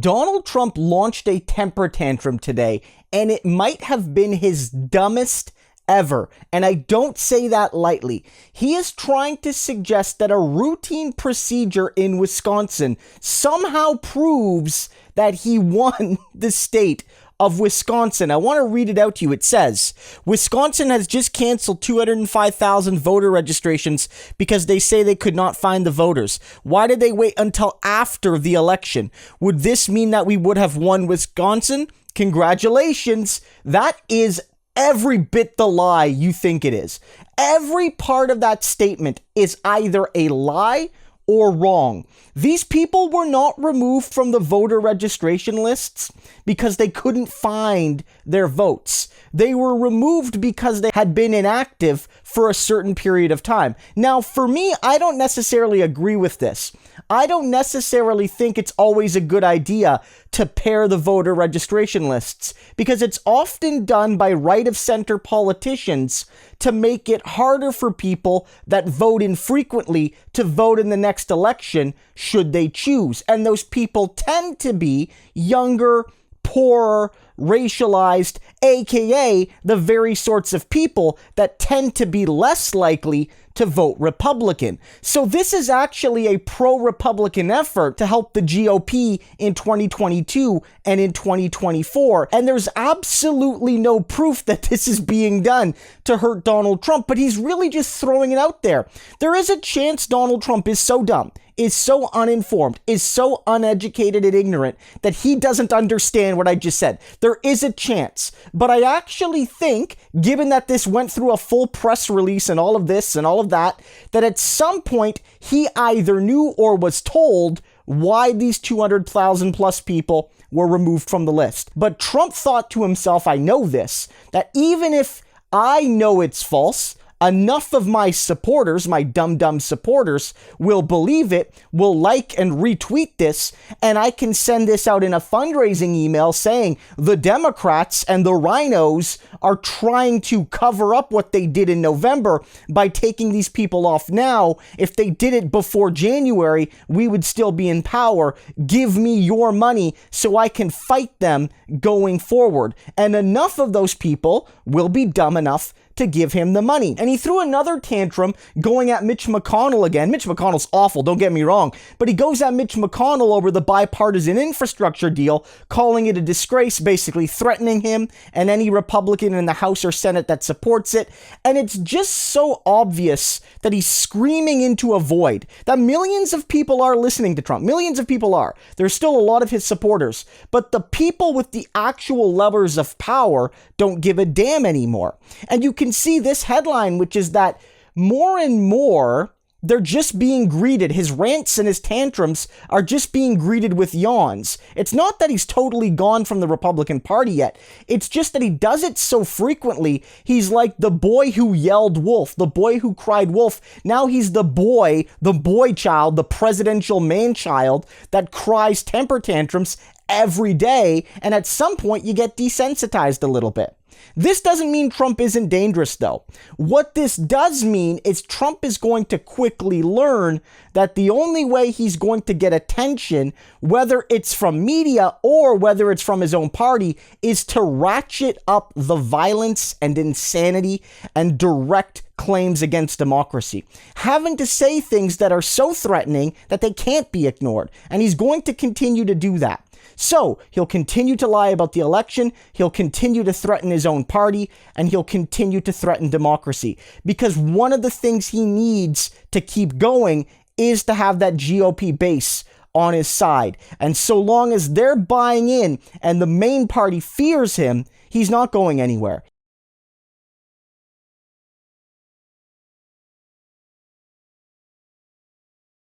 Donald Trump launched a temper tantrum today, and it might have been his dumbest ever. And I don't say that lightly. He is trying to suggest that a routine procedure in Wisconsin somehow proves that he won the state of Wisconsin. I want to read it out to you. It says, Wisconsin has just canceled 205,000 voter registrations because they say they could not find the voters. Why did they wait until after the election? Would this mean that we would have won Wisconsin? Congratulations. That is every bit the lie you think it is. Every part of that statement is either a lie or wrong. These people were not removed from the voter registration lists because they couldn't find their votes. They were removed because they had been inactive for a certain period of time. Now, for me, I don't necessarily agree with this. I don't necessarily think it's always a good idea to pair the voter registration lists because it's often done by right-of-center politicians to make it harder for people that vote infrequently to vote in the next election should they choose. And those people tend to be younger, poorer, racialized, aka the very sorts of people that tend to be less likely to vote Republican. So this is actually a pro-Republican effort to help the GOP in 2022 and in 2024. And there's absolutely no proof that this is being done to hurt Donald Trump, but he's really just throwing it out there. There is a chance Donald Trump is so dumb, is so uninformed, is so uneducated and ignorant that he doesn't understand what I just said. There is a chance. But I actually think, given that this went through a full press release and all of this and all of that at some point he either knew or was told why these 200,000 plus people were removed from the list. But Trump thought to himself, I know this, that even if I know it's false, enough of my supporters, my dumb supporters, will believe it, will like and retweet this, and I can send this out in a fundraising email saying the Democrats and the rhinos are trying to cover up what they did in November by taking these people off now. If they did it before January, we would still be in power. Give me your money so I can fight them going forward. And enough of those people will be dumb enough to give him the money. And he threw another tantrum going at Mitch McConnell again. Mitch McConnell's awful, don't get me wrong, but he goes at Mitch McConnell over the bipartisan infrastructure deal, calling it a disgrace, basically threatening him and any Republican in the House or Senate that supports it. And it's just so obvious that he's screaming into a void, that millions of people are listening to Trump. Millions of people are. There's still a lot of his supporters, but the people with the actual levers of power don't give a damn anymore. And you can see this headline, which is that more and more they're just being greeted. His rants and his tantrums are just being greeted with yawns. It's not that he's totally gone from the Republican Party yet. It's just that he does it so frequently. He's like the boy who yelled wolf, the boy who cried wolf. Now he's the boy child, the presidential man-child that cries temper tantrums every day. And at some point you get desensitized a little bit. This doesn't mean Trump isn't dangerous, though. What this does mean is Trump is going to quickly learn that the only way he's going to get attention, whether it's from media or whether it's from his own party, is to ratchet up the violence and insanity and direct claims against democracy, having to say things that are so threatening that they can't be ignored. And he's going to continue to do that. So he'll continue to lie about the election, he'll continue to threaten his own party, and he'll continue to threaten democracy. Because one of the things he needs to keep going is to have that GOP base on his side. And so long as they're buying in and the main party fears him, he's not going anywhere.